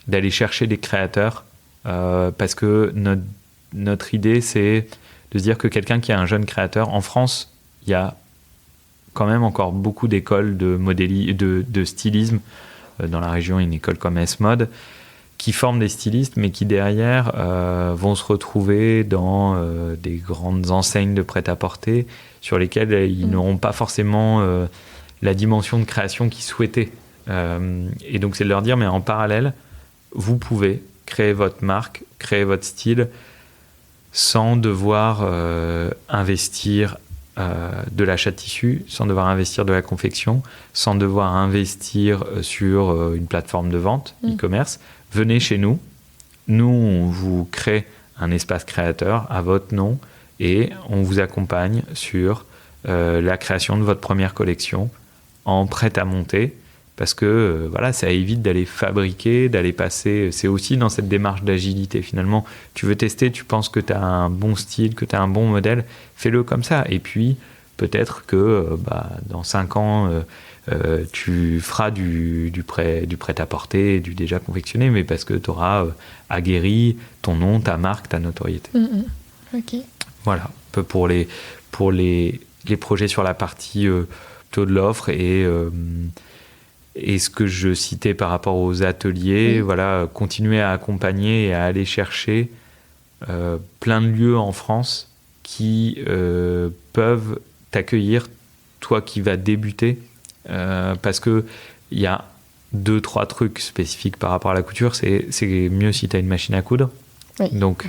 d'aller chercher des créateurs parce que notre idée c'est de se dire que quelqu'un qui est un jeune créateur, en France il y a quand même encore beaucoup d'écoles de stylisme. Dans la région, une école comme S-Mode, qui forment des stylistes, mais qui derrière vont se retrouver dans des grandes enseignes de prêt-à-porter sur lesquelles ils n'auront pas forcément la dimension de création qu'ils souhaitaient. Et donc, c'est de leur dire, mais en parallèle, vous pouvez créer votre marque, créer votre style, sans devoir investir de l'achat de tissu, sans devoir investir de la confection, sans devoir investir sur une plateforme de vente, e-commerce. Venez chez nous, on vous crée un espace créateur à votre nom et on vous accompagne sur la création de votre première collection en prêt-à-monter parce que ça évite d'aller fabriquer, d'aller passer. C'est aussi dans cette démarche d'agilité. Finalement, tu veux tester, tu penses que tu as un bon style, que tu as un bon modèle, fais-le comme ça. Et puis, peut-être que dans 5 ans, tu feras du prêt-à-porter, du déjà confectionné, mais parce que tu auras aguerri ton nom, ta marque, ta notoriété. Ok. Voilà, un peu pour les projets sur la partie plutôt de l'offre Et ce que je citais par rapport aux ateliers, voilà, continuer à accompagner et à aller chercher plein de lieux en France qui peuvent t'accueillir, toi qui vas débuter, parce que il y a 2-3 trucs spécifiques par rapport à la couture. C'est mieux si tu as une machine à coudre. Oui, donc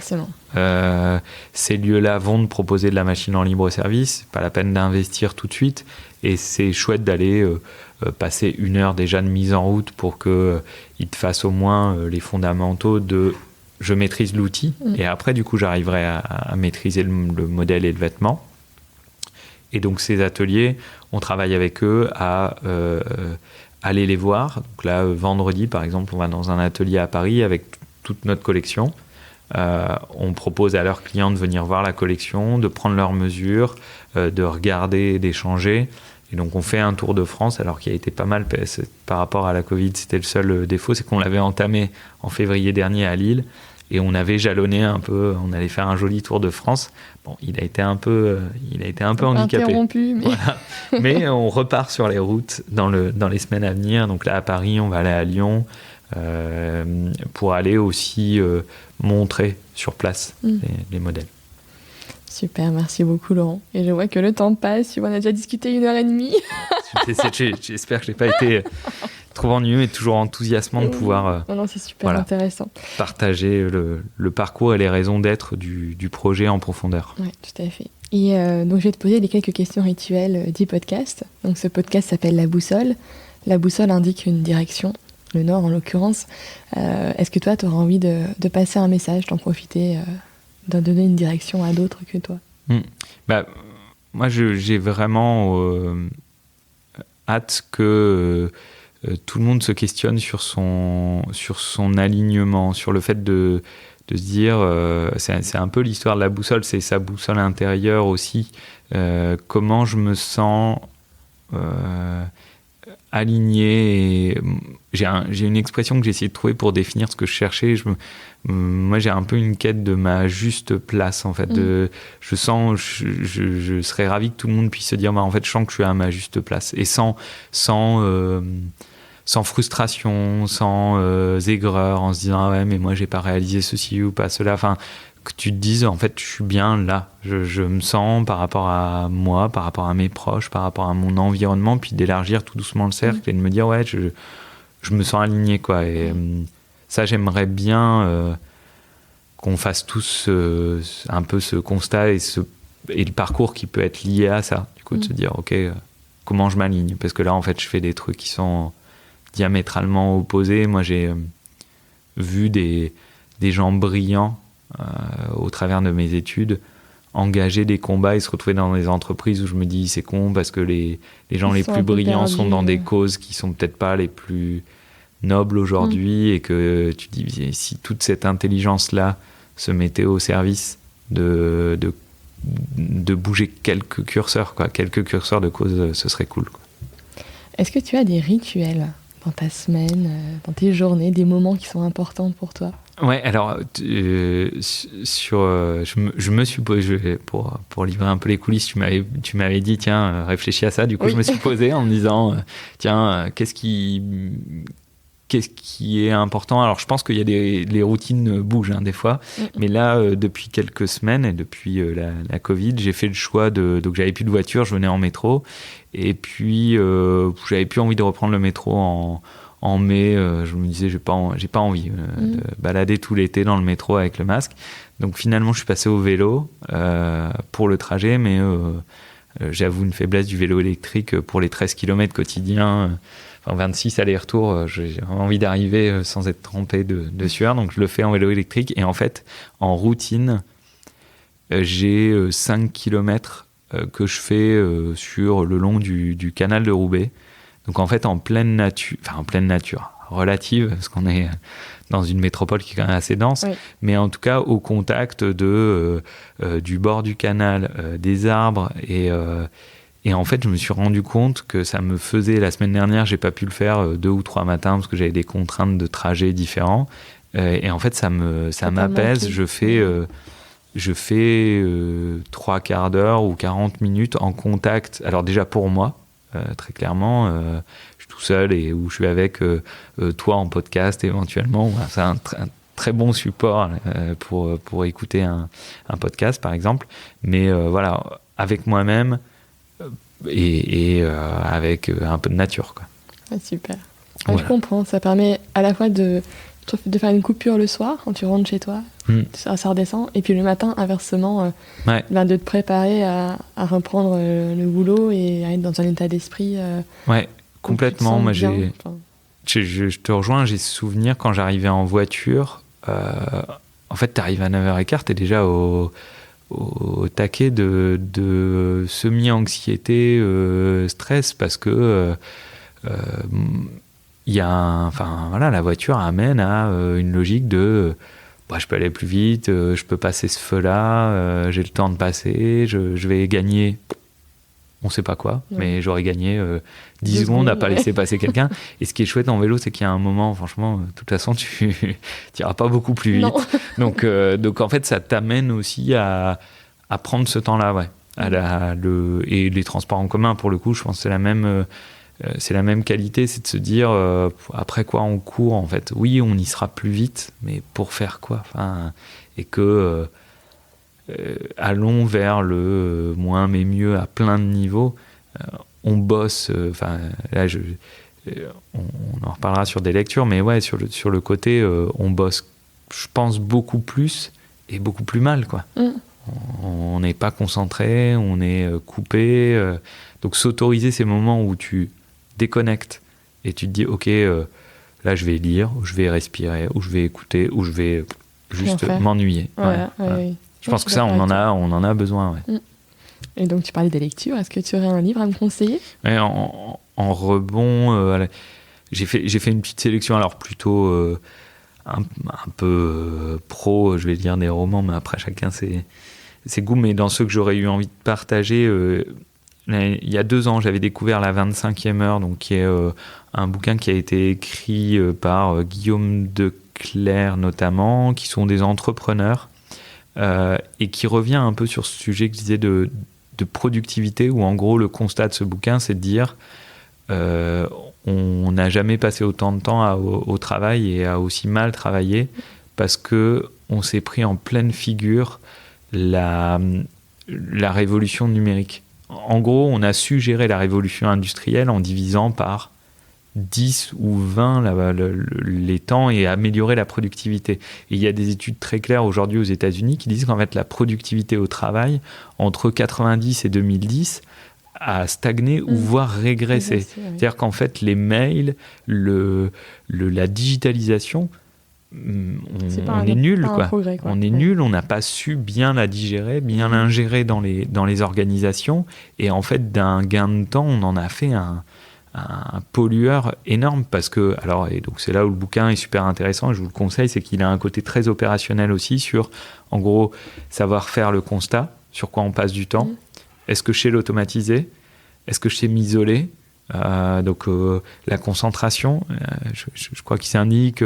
ces lieux-là vont te proposer de la machine en libre service, pas la peine d'investir tout de suite, et c'est chouette d'aller passer 1 heure déjà de mise en route pour qu'ils te fassent au moins les fondamentaux de je maîtrise l'outil, et après du coup j'arriverai à maîtriser le modèle et le vêtement. Et donc ces ateliers, on travaille avec eux à aller les voir. Donc là, vendredi par exemple, on va dans un atelier à Paris avec toute notre collection. On propose à leurs clients de venir voir la collection, de prendre leurs mesures, de regarder, d'échanger. Et donc on fait un tour de France, alors qu'il a été pas mal par rapport à la Covid. C'était le seul défaut, c'est qu'on l'avait entamé en février dernier à Lille, et on avait jalonné un peu, on allait faire un joli tour de France. Bon, il a été un peu handicapé. Interrompu, mais... Voilà. Mais on repart sur les routes dans les semaines à venir. Donc là, à Paris, on va aller à Lyon, pour aller aussi montrer sur place les modèles. Super, merci beaucoup Laurent. Et je vois que le temps passe, on a déjà discuté 1h30. J'espère que je n'ai pas été trop ennuyeux, mais toujours enthousiasmant de pouvoir non, c'est super intéressant. Partager le parcours et les raisons d'être du projet en profondeur. Oui, tout à fait. Et donc je vais te poser les quelques questions rituelles du podcast. Donc ce podcast s'appelle La Boussole. La boussole indique une direction, le nord en l'occurrence. Est-ce que toi, tu auras envie de passer un message, d'en profiter, de donner une direction à d'autres que toi? Moi, j'ai vraiment hâte que tout le monde se questionne sur son alignement, sur le fait de se dire, c'est un peu l'histoire de la boussole, c'est sa boussole intérieure aussi, comment je me sens aligné. Et j'ai une expression que j'ai essayé de trouver pour définir ce que je cherchais. Moi, j'ai un peu une quête de ma juste place, en fait. Je serais ravi que tout le monde puisse se dire, en fait, je sens que je suis à ma juste place. Et sans frustration, sans aigreur, en se disant, ah ouais, mais moi, j'ai pas réalisé ceci ou pas cela. Enfin, que tu te dises, en fait, je suis bien là. Je me sens par rapport à moi, par rapport à mes proches, par rapport à mon environnement, puis d'élargir tout doucement le cercle et de me dire, ouais, je me sens aligné, quoi. Et ça, j'aimerais bien qu'on fasse tous un peu ce constat et le parcours qui peut être lié à ça. Du coup, de se dire, ok, comment je m'aligne? Parce que là, en fait, je fais des trucs qui sont diamétralement opposés. Moi, j'ai vu des gens brillants au travers de mes études engager des combats et se retrouver dans des entreprises où je me dis c'est con parce que les gens les plus brillants sont dans des causes qui sont peut-être pas les plus nobles aujourd'hui, et que tu te dis si toute cette intelligence là se mettait au service de bouger quelques curseurs de cause, ce serait cool, quoi. Est-ce que tu as des rituels dans ta semaine, dans tes journées, des moments qui sont importants pour toi? Ouais, alors je me suis posé, pour livrer un peu les coulisses, tu m'avais dit tiens, réfléchis à ça. Du coup, je me suis posé en me disant tiens, qu'est-ce qui est important? Alors, je pense qu'il y a les routines bougent des fois, mais là, depuis quelques semaines et depuis la Covid, j'ai fait le choix donc j'avais plus de voiture, je venais en métro, et puis j'avais plus envie de reprendre le métro en mai. Je me disais j'ai pas envie de balader tout l'été dans le métro avec le masque. Donc finalement, je suis passé au vélo pour le trajet, mais j'avoue une faiblesse du vélo électrique pour les 13 km quotidiens. 26 allers-retours, j'ai envie d'arriver sans être trempé de sueur, donc je le fais en vélo électrique. Et en fait, en routine, j'ai 5 km que je fais sur le long du canal de Roubaix. Donc en fait, en pleine nature relative, parce qu'on est dans une métropole qui est quand même assez dense, mais en tout cas au contact du bord du canal, des arbres, et en fait, je me suis rendu compte que ça me faisait... La semaine dernière, j'ai pas pu le faire 2 ou 3 matins parce que j'avais des contraintes de trajet différents. Et en fait, ça m'apaise. Je fais 3 quarts d'heure ou 40 minutes en contact. Alors déjà pour moi, très clairement, je tout seul et où je suis avec toi en podcast éventuellement. Voilà, c'est un très bon support pour écouter un podcast, par exemple. Mais voilà, avec moi-même et avec un peu de nature, quoi. Ah, super. Voilà. Je comprends. Ça permet à la fois de faire une coupure le soir quand tu rentres chez toi, ça redescend, et puis le matin, inversement, de te préparer à reprendre le boulot et à être dans un état d'esprit. Ouais, complètement. Moi, je te rejoins, j'ai ce souvenir quand j'arrivais en voiture. En fait, t'arrives à 9h15, t'es déjà au taquet de semi-anxiété, stress, parce que la voiture amène à une logique de je peux aller plus vite, je peux passer ce feu-là, j'ai le temps de passer, je vais gagner on sait pas quoi, mais j'aurais gagné 10 secondes à pas laisser passer quelqu'un. Et ce qui est chouette en vélo, c'est qu'il y a un moment, franchement, de toute façon, tu n'iras pas beaucoup plus vite. Donc en fait, ça t'amène aussi à prendre ce temps-là, et les transports en commun, pour le coup, je pense que c'est la même qualité, c'est de se dire après quoi on court, en fait. Oui, on y sera plus vite, mais pour faire quoi, et que allons vers le moins mais mieux à plein de niveaux. On bosse, là on en reparlera sur des lectures, mais sur le côté on bosse, je pense, beaucoup plus et beaucoup plus mal, quoi. On n'est pas concentré, on est coupé, donc s'autoriser ces moments où tu déconnectes et tu te dis ok, là je vais lire, ou je vais respirer, ou je vais écouter, ou je vais juste m'ennuyer. Oui. Je pense que ça, on en a besoin. Et donc, tu parlais des lectures. Est-ce que tu aurais un livre à me conseiller ? En rebond, j'ai fait une petite sélection, alors plutôt un peu pro, je vais dire des romans, mais après, chacun ses goûts. Mais dans ceux que j'aurais eu envie de partager, il y a 2 ans, j'avais découvert La 25e heure, donc, qui est un bouquin qui a été écrit par Guillaume Declercq, notamment, qui sont des entrepreneurs. Et qui revient un peu sur ce sujet que je disais de productivité, où en gros le constat de ce bouquin, c'est de dire on n'a jamais passé autant de temps au travail et à aussi mal travailler, parce que on s'est pris en pleine figure la révolution numérique. En gros, on a su gérer la révolution industrielle en divisant par 10 ou 20 les temps et améliorer la productivité. Et il y a des études très claires aujourd'hui aux États-Unis qui disent qu'en fait la productivité au travail entre 90 et 2010 a stagné ou voire régressé. C'est-à-dire qu'en fait les mails, la digitalisation, on est nul, quoi. Progrès, quoi. On est nul, on n'a pas su bien la digérer, bien l'ingérer dans les organisations, et en fait d'un gain de temps on en a fait un pollueur énorme, parce que et donc c'est là où le bouquin est super intéressant et je vous le conseille, c'est qu'il a un côté très opérationnel aussi sur, en gros, savoir faire le constat sur quoi on passe du temps. Est-ce que je sais l'automatiser, est-ce que je sais m'isoler, donc la concentration, je crois qu'il s'indique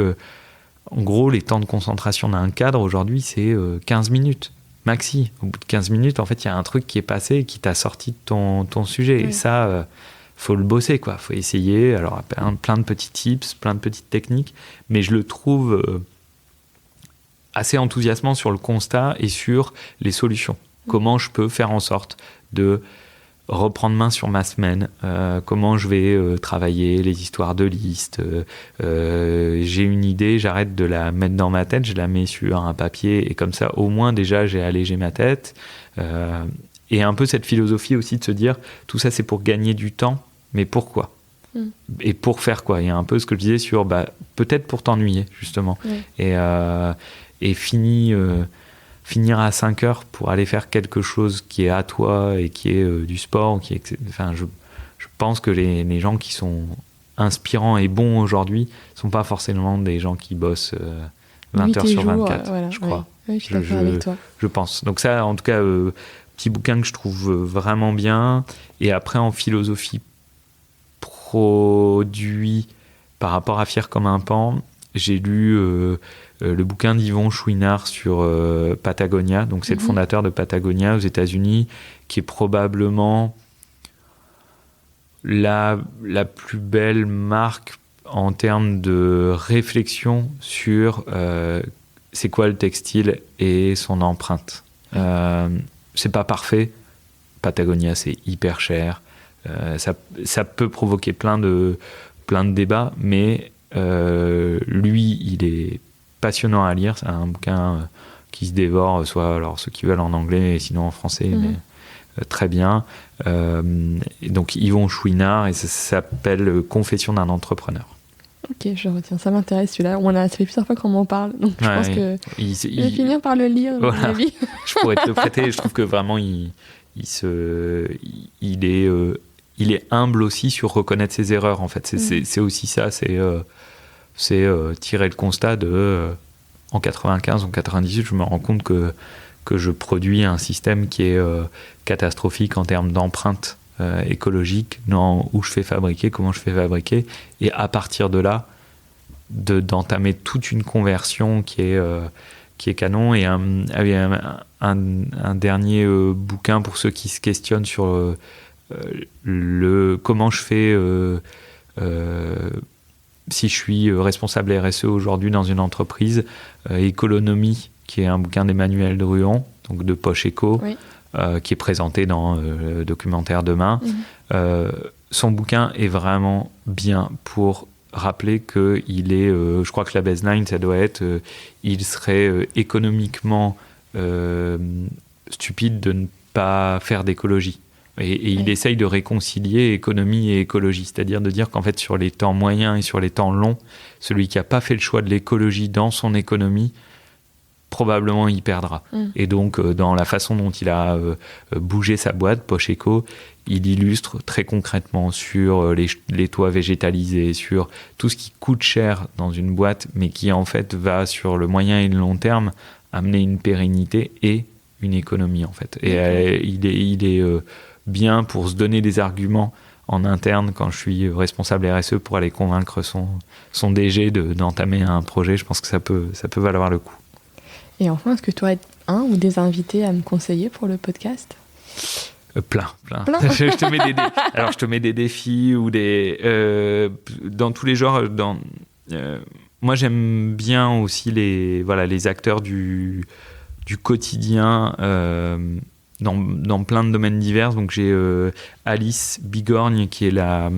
en gros les temps de concentration d'un cadre aujourd'hui c'est 15 minutes maxi. Au bout de 15 minutes en fait il y a un truc qui est passé et qui t'a sorti de ton sujet, et ça faut le bosser, quoi. Faut essayer. Alors, plein de petits tips, plein de petites techniques, mais je le trouve assez enthousiasmant sur le constat et sur les solutions. Comment je peux faire en sorte de reprendre main sur ma semaine, comment je vais travailler les histoires de listes. J'ai une idée, j'arrête de la mettre dans ma tête, je la mets sur un papier, et comme ça, au moins, déjà, j'ai allégé ma tête. Et un peu cette philosophie aussi de se dire, tout ça c'est pour gagner du temps, mais pourquoi ? Et pour faire quoi ? Il y a un peu ce que je disais sur, peut-être pour t'ennuyer, justement. Et finir à 5 heures pour aller faire quelque chose qui est à toi et qui est du sport. Je pense que les gens qui sont inspirants et bons aujourd'hui ne sont pas forcément des gens qui bossent 20 heures sur 24, je crois. Oui, je suis d'accord avec toi. Je pense. Donc ça, en tout cas... petit bouquin que je trouve vraiment bien. Et après, en philosophie produit par rapport à Fier comme un pan, j'ai lu le bouquin d'Yvon Chouinard sur Patagonia. Donc c'est le fondateur de Patagonia aux États-Unis, qui est probablement la plus belle marque en termes de réflexion sur c'est quoi le textile et son empreinte. C'est pas parfait. Patagonia, c'est hyper cher. Ça peut provoquer plein de débats, mais lui, il est passionnant à lire. C'est un bouquin qui se dévore, soit alors ceux qui veulent en anglais et sinon en français, mais très bien. Et donc Yvon Chouinard, et ça s'appelle Confession d'un entrepreneur. Ok, je retiens, ça m'intéresse celui-là. Ça fait plusieurs fois qu'on m'en parle, donc je pense que je vais finir par le lire. Voilà. Je pourrais te le prêter. Je trouve que vraiment il est humble aussi sur reconnaître ses erreurs. En fait, c'est aussi ça. C'est tirer le constat de en 95 ou 98, je me rends compte que je produis un système qui est catastrophique en termes d'empreinte écologique dans où je fais fabriquer, comment je fais fabriquer, et à partir de là d'entamer toute une conversion qui est canon. Et un dernier bouquin pour ceux qui se questionnent sur comment je fais si je suis responsable RSE aujourd'hui dans une entreprise. Économie, qui est un bouquin d'Emmanuel Druon, donc de Poche Éco, oui. Qui est présenté dans le documentaire Demain. Son bouquin est vraiment bien pour rappeler qu'il est, je crois que la baseline, ça doit être, il serait économiquement stupide de ne pas faire d'écologie. Et il essaye de réconcilier économie et écologie, c'est-à-dire de dire qu'en fait, sur les temps moyens et sur les temps longs, celui qui n'a pas fait le choix de l'écologie dans son économie, probablement il perdra. Et donc, dans la façon dont il a bougé sa boîte, Poche Éco, il illustre très concrètement sur les toits végétalisés, sur tout ce qui coûte cher dans une boîte, mais qui en fait va sur le moyen et le long terme amener une pérennité et une économie en fait. Et il est bien pour se donner des arguments en interne quand je suis responsable RSE pour aller convaincre son DG d'entamer un projet. Je pense que ça peut valoir le coup. Et enfin, est-ce que tu aurais un ou des invités à me conseiller pour le podcast ? Plein. Je te mets des défis ou dans tous les genres. Moi, j'aime bien aussi les acteurs du quotidien dans plein de domaines divers. Donc j'ai Alice Bigorgne qui est la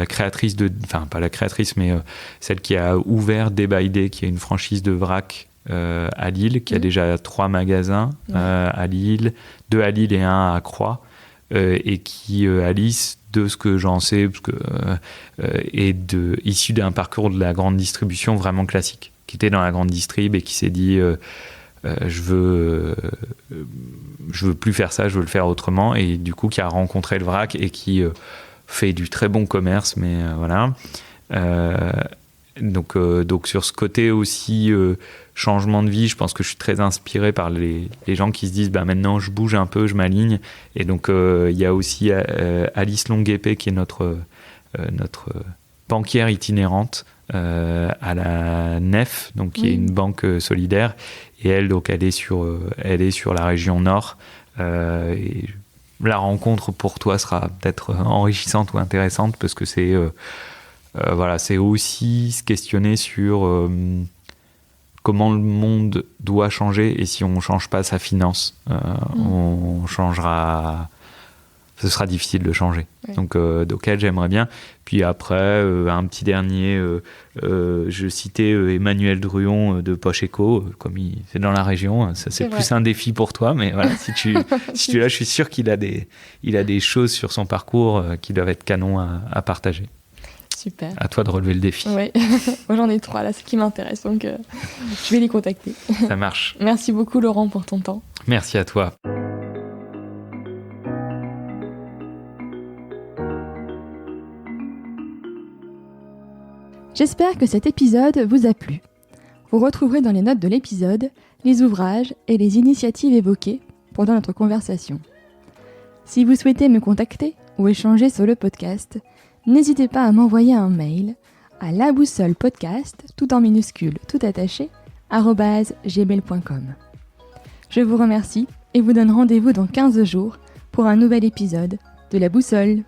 créatrice enfin pas la créatrice, mais celle qui a ouvert Day by Day, qui est une franchise de vrac à Lille, qui a déjà 3 magasins à Lille, 2 à Lille et 1 à Croix, et qui, Alice, de ce que j'en sais, parce que, est issue d'un parcours de la grande distribution vraiment classique, qui était dans la grande distrib et qui s'est dit je veux plus faire ça, je veux le faire autrement, et du coup qui a rencontré le vrac et qui fait du très bon commerce, mais voilà. Donc sur ce côté aussi changement de vie, je pense que je suis très inspiré par les gens qui se disent maintenant je bouge un peu, je m'aligne. Et donc il y a aussi Alice Longuepée qui est notre banquière itinérante à la Nef, donc qui est une banque solidaire, et elle est sur la région Nord, et la rencontre pour toi sera peut-être enrichissante ou intéressante, parce que c'est c'est aussi se questionner sur comment le monde doit changer, et si on ne change pas sa finance, on changera. Ce sera difficile de changer. Oui. Donc elle, j'aimerais bien. Puis après, un petit dernier, je citais Emmanuel Druon de Poche Éco, comme c'est dans la région, ça c'est plus un défi pour toi, mais voilà, si tu es là, je suis sûr qu'il a des choses sur son parcours qui doivent être canon à partager. Super. À toi de relever le défi. Oui, moi j'en ai 3 là, ce qui m'intéresse, donc je vais les contacter. Ça marche. Merci beaucoup Laurent pour ton temps. Merci à toi. J'espère que cet épisode vous a plu. Vous retrouverez dans les notes de l'épisode les ouvrages et les initiatives évoquées pendant notre conversation. Si vous souhaitez me contacter ou échanger sur le podcast, n'hésitez pas à m'envoyer un mail à laboussolepodcast, tout en minuscules, tout attaché, @gmail.com. Je vous remercie et vous donne rendez-vous dans 15 jours pour un nouvel épisode de La Boussole.